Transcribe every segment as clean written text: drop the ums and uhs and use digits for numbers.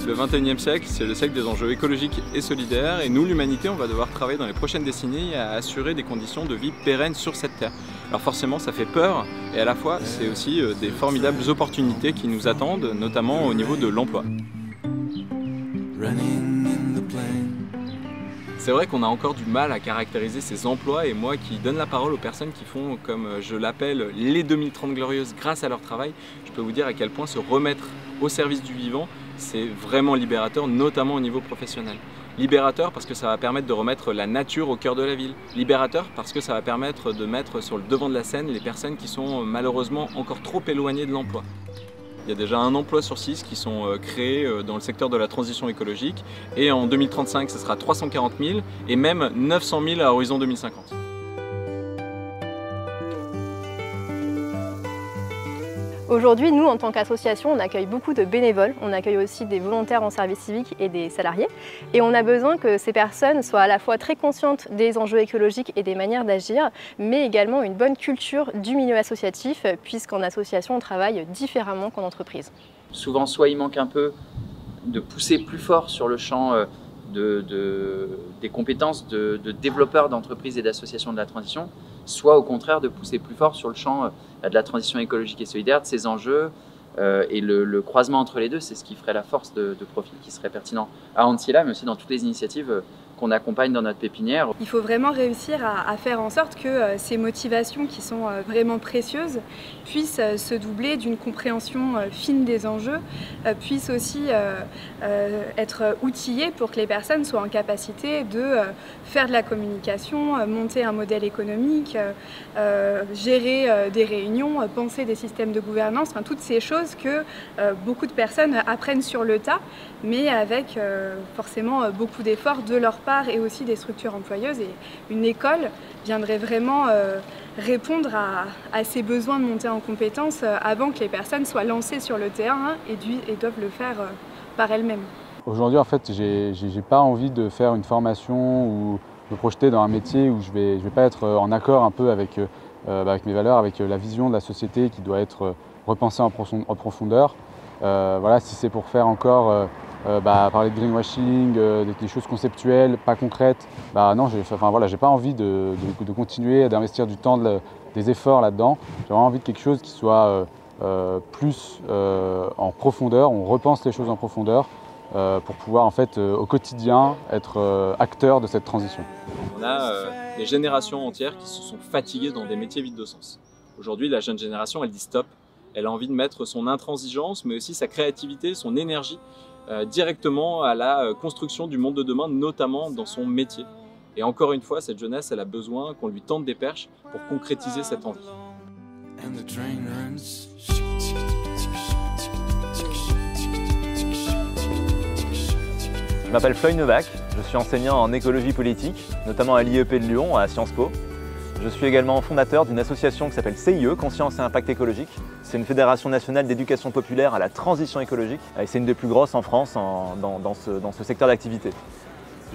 Le 21e siècle, c'est le siècle des enjeux écologiques et solidaires, et nous, l'humanité, on va devoir travailler dans les prochaines décennies à assurer des conditions de vie pérennes sur cette Terre. Alors forcément, ça fait peur, et à la fois, c'est aussi des formidables opportunités qui nous attendent, notamment au niveau de l'emploi. C'est vrai qu'on a encore du mal à caractériser ces emplois, et moi qui donne la parole aux personnes qui font, comme je l'appelle, les 2030 glorieuses grâce à leur travail, je peux vous dire à quel point se remettre au service du vivant, c'est vraiment libérateur, notamment au niveau professionnel. Libérateur parce que ça va permettre de remettre la nature au cœur de la ville. Libérateur parce que ça va permettre de mettre sur le devant de la scène les personnes qui sont malheureusement encore trop éloignées de l'emploi. Il y a déjà 1 emploi sur 6 qui sont créés dans le secteur de la transition écologique, et en 2035 ce sera 340 000 et même 900 000 à horizon 2050. Aujourd'hui, nous, en tant qu'association, on accueille beaucoup de bénévoles, on accueille aussi des volontaires en service civique et des salariés. Et on a besoin que ces personnes soient à la fois très conscientes des enjeux écologiques et des manières d'agir, mais également une bonne culture du milieu associatif, puisqu'en association, on travaille différemment qu'en entreprise. Souvent, soit il manque un peu de pousser plus fort sur le champ des compétences de développeurs d'entreprises et d'associations de la transition, soit au contraire de pousser plus fort sur le champ de la transition écologique et solidaire, de ces enjeux, et le croisement entre les deux, c'est ce qui ferait la force de profil qui serait pertinent à Antilla, mais aussi dans toutes les initiatives qu'on accompagne dans notre pépinière. Il faut vraiment réussir à faire en sorte que ces motivations qui sont vraiment précieuses puissent se doubler d'une compréhension fine des enjeux, puissent aussi être outillées pour que les personnes soient en capacité de faire de la communication, monter un modèle économique, gérer des réunions, penser des systèmes de gouvernance, enfin, toutes ces choses que beaucoup de personnes apprennent sur le tas, mais avec forcément beaucoup d'efforts de leur part et aussi des structures employeuses. Et une école viendrait vraiment répondre à ces besoins de monter en compétences avant que les personnes soient lancées sur le terrain et doivent le faire par elles-mêmes. Aujourd'hui, en fait, j'ai pas envie de faire une formation ou me projeter dans un métier où je vais pas être en accord un peu avec mes valeurs, avec la vision de la société qui doit être repensée en profondeur. Voilà, si c'est pour faire encore parler de greenwashing, des choses conceptuelles, pas concrètes, non, j'ai pas envie de continuer d'investir du temps, des efforts là-dedans. J'ai vraiment envie de quelque chose qui soit plus en profondeur, on repense les choses en profondeur pour pouvoir en fait au quotidien être acteur de cette transition. On a des générations entières qui se sont fatiguées dans des métiers vides de sens. Aujourd'hui, la jeune génération, elle dit stop. Elle a envie de mettre son intransigeance, mais aussi sa créativité, son énergie directement à la construction du monde de demain, notamment dans son métier. Et encore une fois, cette jeunesse, elle a besoin qu'on lui tende des perches pour concrétiser cette envie. Je m'appelle Floyd Novak, je suis enseignant en écologie politique, notamment à l'IEP de Lyon, à Sciences Po. Je suis également fondateur d'une association qui s'appelle CIE, Conscience et Impact Écologique. C'est une fédération nationale d'éducation populaire à la transition écologique et c'est une des plus grosses en France dans ce secteur d'activité.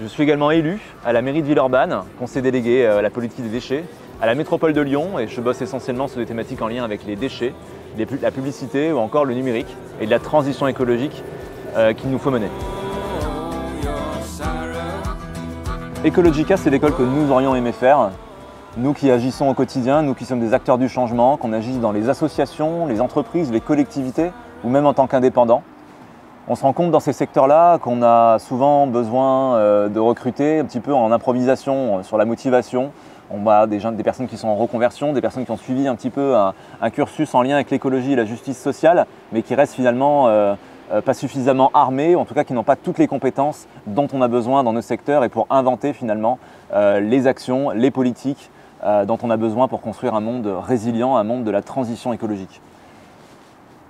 Je suis également élu à la mairie de Villeurbanne, conseiller délégué à la politique des déchets, à la métropole de Lyon, et je bosse essentiellement sur des thématiques en lien avec les déchets, la publicité ou encore le numérique et de la transition écologique qu'il nous faut mener. Ecologica, c'est l'école que nous aurions aimé faire. Nous qui agissons au quotidien, nous qui sommes des acteurs du changement, qu'on agisse dans les associations, les entreprises, les collectivités ou même en tant qu'indépendants. On se rend compte dans ces secteurs-là qu'on a souvent besoin de recruter un petit peu en improvisation sur la motivation. On a des personnes qui sont en reconversion, des personnes qui ont suivi un petit peu un cursus en lien avec l'écologie et la justice sociale, mais qui restent finalement pas suffisamment armés, ou en tout cas qui n'ont pas toutes les compétences dont on a besoin dans nos secteurs et pour inventer finalement les actions, les politiques dont on a besoin pour construire un monde résilient, un monde de la transition écologique.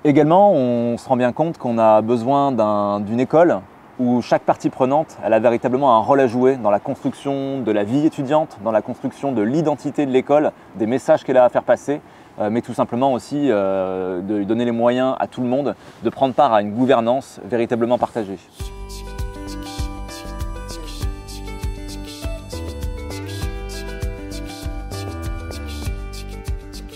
Également, on se rend bien compte qu'on a besoin d'une école où chaque partie prenante elle a véritablement un rôle à jouer dans la construction de la vie étudiante, dans la construction de l'identité de l'école, des messages qu'elle a à faire passer, mais tout simplement aussi de donner les moyens à tout le monde de prendre part à une gouvernance véritablement partagée.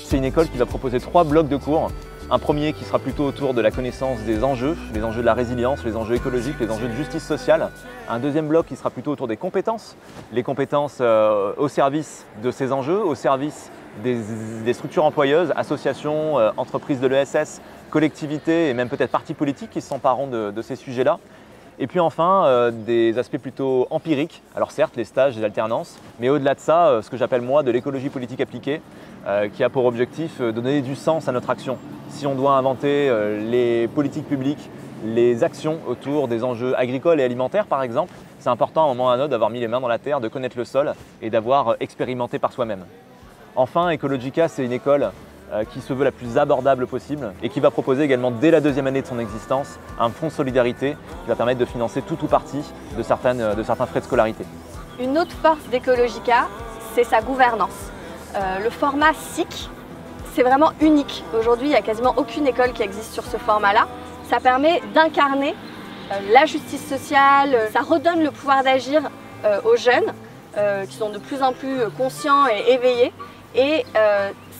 C'est une école qui va proposer 3 blocs de cours Un premier qui sera plutôt autour de la connaissance des enjeux, les enjeux de la résilience, les enjeux écologiques, les enjeux de justice sociale. Un deuxième bloc qui sera plutôt autour des compétences, les compétences au service de ces enjeux, au service des structures employeuses, associations, entreprises de l'ESS, collectivités et même peut-être partis politiques qui s'empareront de ces sujets-là. Et puis enfin, des aspects plutôt empiriques, alors certes les stages, les alternances, mais au-delà de ça, ce que j'appelle moi de l'écologie politique appliquée, qui a pour objectif de donner du sens à notre action. Si on doit inventer les politiques publiques, les actions autour des enjeux agricoles et alimentaires par exemple, c'est important à un moment ou à un autre d'avoir mis les mains dans la terre, de connaître le sol et d'avoir expérimenté par soi-même. Enfin, Ecologica, c'est une école qui se veut la plus abordable possible et qui va proposer également dès la deuxième année de son existence un fonds de solidarité qui va permettre de financer tout ou partie de certains frais de scolarité. Une autre force d'Ecologica, c'est sa gouvernance. Le format SIC, c'est vraiment unique. Aujourd'hui, il n'y a quasiment aucune école qui existe sur ce format-là. Ça permet d'incarner la justice sociale, ça redonne le pouvoir d'agir aux jeunes qui sont de plus en plus conscients et éveillés. Et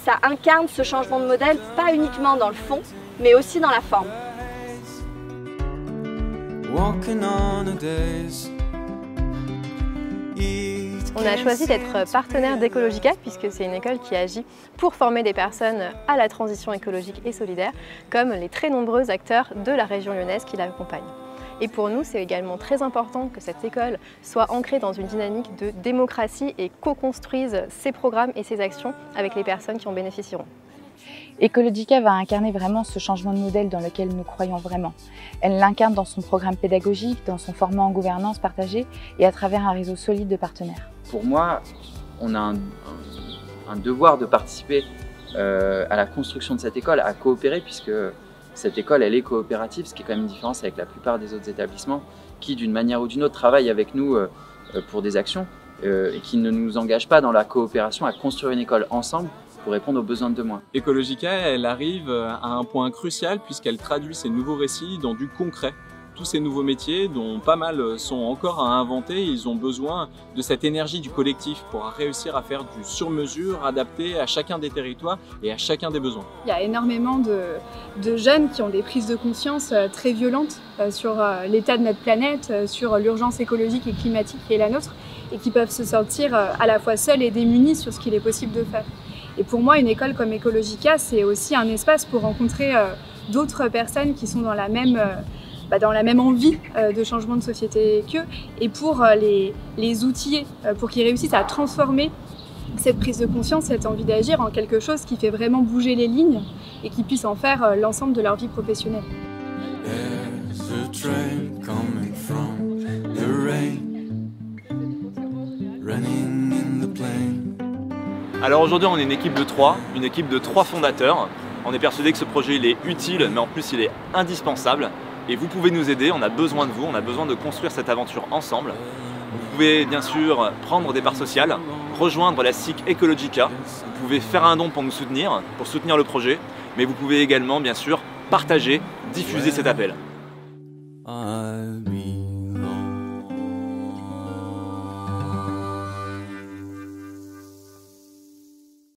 ça incarne ce changement de modèle, pas uniquement dans le fond, mais aussi dans la forme. On a choisi d'être partenaire d'Ecologica puisque c'est une école qui agit pour former des personnes à la transition écologique et solidaire, comme les très nombreux acteurs de la région lyonnaise qui l'accompagnent. Et pour nous, c'est également très important que cette école soit ancrée dans une dynamique de démocratie et co-construise ses programmes et ses actions avec les personnes qui en bénéficieront. Ecologica va incarner vraiment ce changement de modèle dans lequel nous croyons vraiment. Elle l'incarne dans son programme pédagogique, dans son format en gouvernance partagée et à travers un réseau solide de partenaires. Pour moi, on a un devoir de participer à la construction de cette école, à coopérer, puisque cette école, elle est coopérative, ce qui est quand même une différence avec la plupart des autres établissements qui, d'une manière ou d'une autre, travaillent avec nous pour des actions et qui ne nous engagent pas dans la coopération à construire une école ensemble pour répondre aux besoins de demain. Ecologica, elle arrive à un point crucial puisqu'elle traduit ces nouveaux récits dans du concret. Tous ces nouveaux métiers, dont pas mal sont encore à inventer, ils ont besoin de cette énergie du collectif pour réussir à faire du sur-mesure, adapté à chacun des territoires et à chacun des besoins. Il y a énormément de jeunes qui ont des prises de conscience très violentes sur l'état de notre planète, sur l'urgence écologique et climatique qui est la nôtre, et qui peuvent se sentir à la fois seuls et démunis sur ce qu'il est possible de faire. Et pour moi, une école comme Ecologica, c'est aussi un espace pour rencontrer d'autres personnes qui sont dans la même envie de changement de société qu'eux, et pour les outiller, pour qu'ils réussissent à transformer cette prise de conscience, cette envie d'agir en quelque chose qui fait vraiment bouger les lignes et qui puisse en faire l'ensemble de leur vie professionnelle. Alors aujourd'hui on est une équipe de 3 fondateurs. On est persuadé que ce projet il est utile, mais en plus il est indispensable. Et vous pouvez nous aider, on a besoin de vous, on a besoin de construire cette aventure ensemble. Vous pouvez bien sûr prendre des parts sociales, rejoindre la SIC Ecologica. Vous pouvez faire un don pour nous soutenir, pour soutenir le projet. Mais vous pouvez également bien sûr partager, diffuser cet appel.